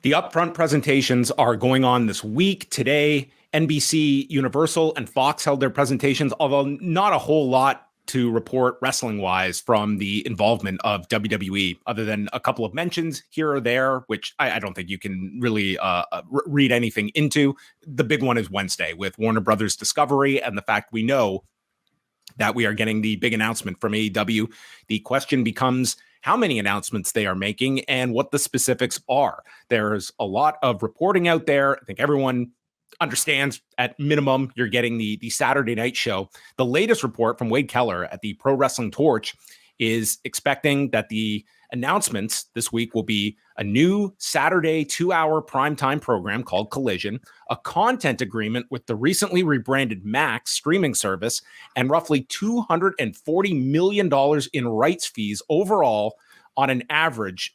The upfront presentations are going on this week. Today, NBC, Universal, and Fox held their presentations, although not a whole lot to report wrestling-wise from the involvement of WWE, other than a couple of mentions here or there, which I don't think you can really read anything into. The big one is Wednesday with Warner Brothers Discovery and the fact we know that we are getting the big announcement from AEW. The question becomes how many announcements they are making and what the specifics are. There's a lot of reporting out there. I think everyone understands at minimum you're getting the Saturday night show. The latest report from Wade Keller at the Pro Wrestling Torch is expecting that the announcements this week will be a new Saturday 2-hour primetime program called Collision, a content agreement with the recently rebranded Max streaming service, and roughly $240 million in rights fees overall on an average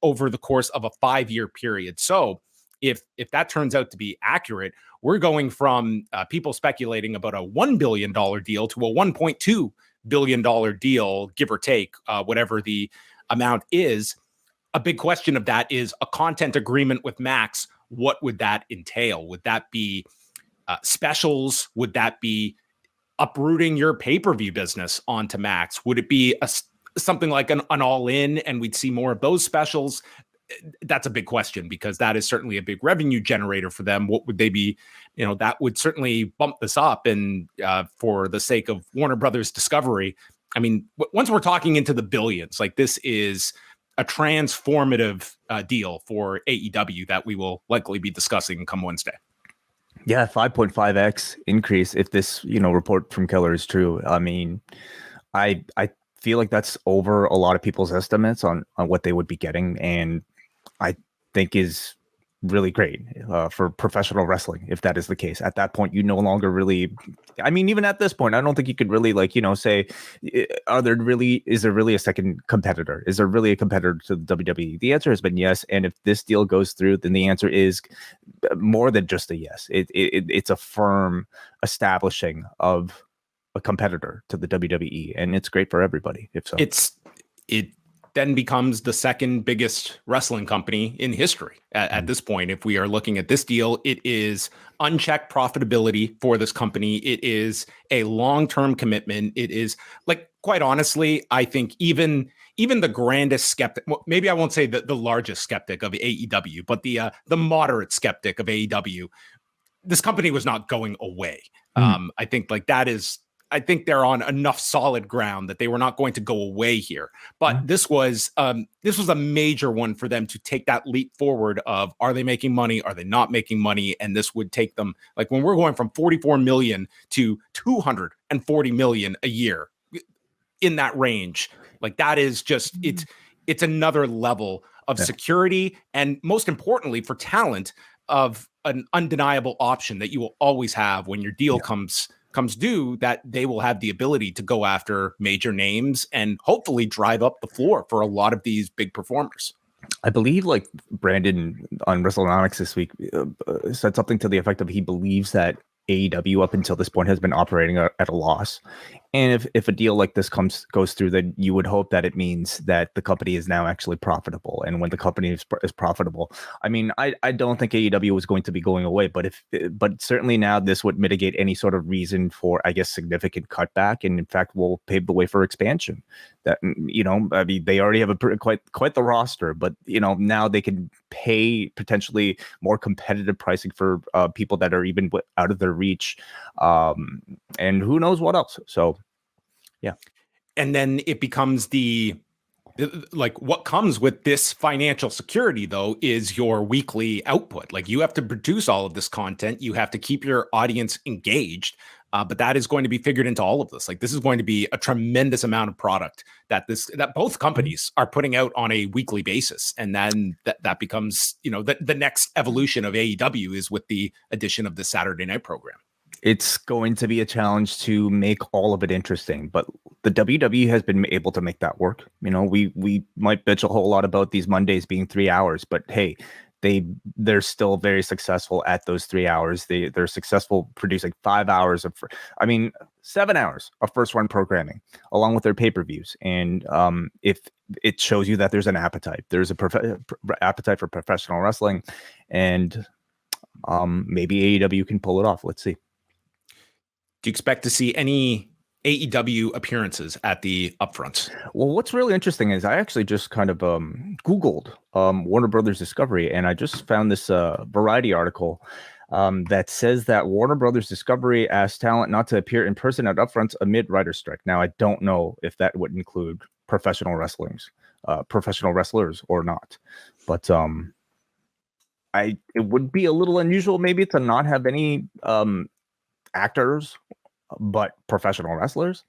over the course of a 5-year period. So if that turns out to be accurate, we're going from people speculating about a $1 billion deal to a $1.2 billion deal, give or take, whatever the amount is. A big question of that is a content agreement with Max. What would that entail? Would that be specials? Would that be uprooting your pay-per-view business onto Max? Would it be something like an all-in and we'd see more of those specials? That's a big question because that is certainly a big revenue generator for them. What would they be? That would certainly bump this up. And for the sake of Warner Brothers Discovery, I mean, once we're talking into the billions, like this is a transformative deal for AEW that we will likely be discussing come Wednesday. Yeah, 5.5x increase if this, report from Keller is true. I mean, I feel like that's over a lot of people's estimates on what they would be getting, and I think is really great for professional wrestling if that is the case. At that point, you no longer really, I mean, even at this point, I don't think you could really say, is there really a second competitor? Is there really a competitor to the WWE? The answer has been yes. And if this deal goes through, then the answer is more than just a yes. It's a firm establishing of a competitor to the WWE, and it's great for everybody. If so, it then becomes the second biggest wrestling company in history at this point. If we are looking at this deal, it is unchecked profitability for this company. It is a long-term commitment. It is, like, quite honestly, I think even the grandest skeptic, well, maybe I won't say the largest skeptic of AEW, but the moderate skeptic of AEW, this company was not going away. I think I think they're on enough solid ground that they were not going to go away here. But this was a major one for them to take that leap forward of, are they making money? Are they not making money? And this would take them, like, when we're going from 44 million to 240 million a year, in that range, like, that is just, it's another level of security. And most importantly, for talent, of an undeniable option that you will always have when your deal comes due, that they will have the ability to go after major names and hopefully drive up the floor for a lot of these big performers. I believe, like, Brandon on WrestleNomics this week said something to the effect of he believes that AEW up until this point has been operating at a loss. And if a deal like this goes through, then you would hope that it means that the company is now actually profitable. And when the company is profitable, I mean, I don't think AEW is going to be going away, but certainly now this would mitigate any sort of reason for, I guess, significant cutback, and in fact will pave the way for expansion. That, I mean, they already have quite the roster, but now they can pay potentially more competitive pricing for people that are even out of their reach, and who knows what else. So yeah. And then it becomes what comes with this financial security, though, is your weekly output. Like, you have to produce all of this content. You have to keep your audience engaged. But that is going to be figured into all of this. Like, this is going to be a tremendous amount of product that both companies are putting out on a weekly basis. And then that becomes, the next evolution of AEW is with the addition of the Saturday night program. It's going to be a challenge to make all of it interesting, but the WWE has been able to make that work. We might bitch a whole lot about these Mondays being 3 hours, but hey, they're still very successful at those 3 hours. They're successful producing 5 hours of, I mean, 7 hours of first run programming along with their pay-per-views. And if it shows you that there's an appetite, there's a appetite for professional wrestling, and maybe AEW can pull it off. Let's see. Do you expect to see any AEW appearances at the upfronts? Well, what's really interesting is I actually just kind of Googled Warner Brothers Discovery, and I just found this Variety article that says that Warner Brothers Discovery asked talent not to appear in person at upfronts amid writer's strike. Now, I don't know if that would include professional wrestlers or not, but it would be a little unusual maybe to not have any actors but professional writers.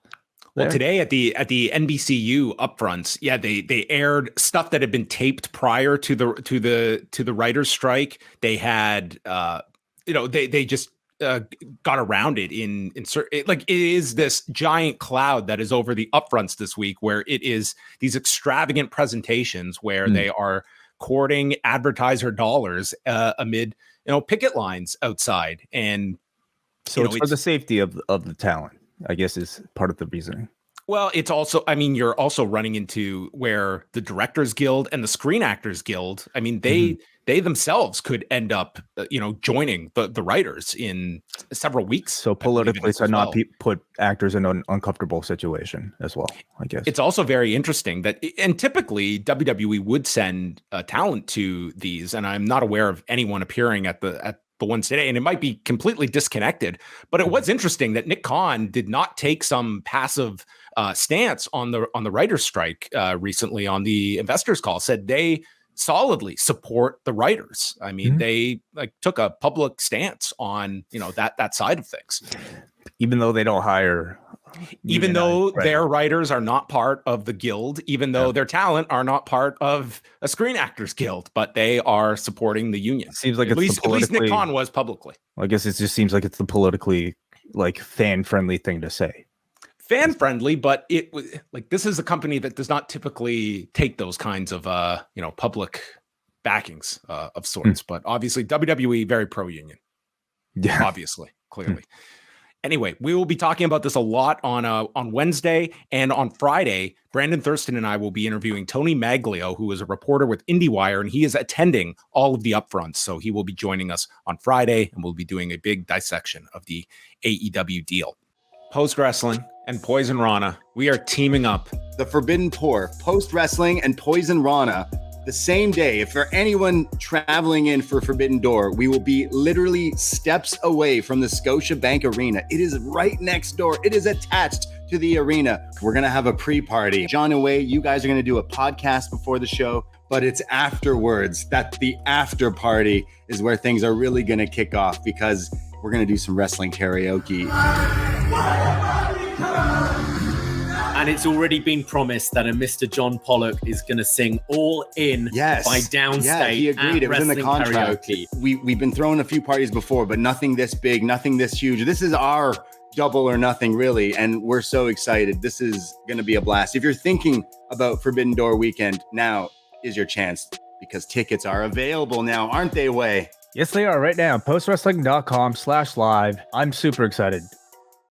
Well, today at the NBCU upfronts, yeah, they aired stuff that had been taped prior to the writers' strike. They had they just got around it it is this giant cloud that is over the upfronts this week, where it is these extravagant presentations where they are courting advertiser dollars amid picket lines outside. And so it's for the safety of the talent, I guess, is part of the reasoning. Well, it's also, you're also running into where the Directors Guild and the Screen Actors Guild, they themselves could end up, joining the writers in several weeks. So politically, to not put actors in an uncomfortable situation as well, I guess. It's also very interesting that, and typically WWE would send talent to these, and I'm not aware of anyone appearing at the ones today, and it might be completely disconnected, but it was interesting that Nick Khan did not take some passive stance on the writers' strike recently on the investors call. Said they solidly support the writers. They took a public stance on that side of things, even though they don't hire. Even though their writers are not part of the guild, even though their talent are not part of a Screen Actors Guild, but they are supporting the union. It seems like at least Nick Khan was publicly. I guess it just seems like it's the politically fan-friendly thing to say. Fan-friendly, but it was this is a company that does not typically take those kinds of public backings of sorts. But obviously WWE very pro-union. Yeah, obviously, clearly. Anyway, we will be talking about this a lot on Wednesday, and on Friday, Brandon Thurston and I will be interviewing Tony Maglio, who is a reporter with IndieWire, and he is attending all of the upfronts. So he will be joining us on Friday, and we'll be doing a big dissection of the AEW deal. Post Wrestling and Poison Rana, we are teaming up. The Forbidden Pour, Post Wrestling and Poison Rana. The same day, if for anyone traveling in for Forbidden Door, we will be literally steps away from the Scotiabank Arena. It is right next door. It is attached to the arena. We're going to have a pre-party. John and Wei, you guys are going to do a podcast before the show, but it's afterwards that the after party is where things are really going to kick off, because we're going to do some wrestling karaoke. And it's already been promised that a Mr. John Pollock is going to sing All In by Downstate. Yeah, he agreed. It was in the contract. Karaoke. We've been throwing a few parties before, but nothing this big, nothing this huge. This is our double or nothing, really, and we're so excited. This is going to be a blast. If you're thinking about Forbidden Door weekend, now is your chance, because tickets are available now, aren't they, Wei? Yes, they are right now. Postwrestling.com/live. I'm super excited.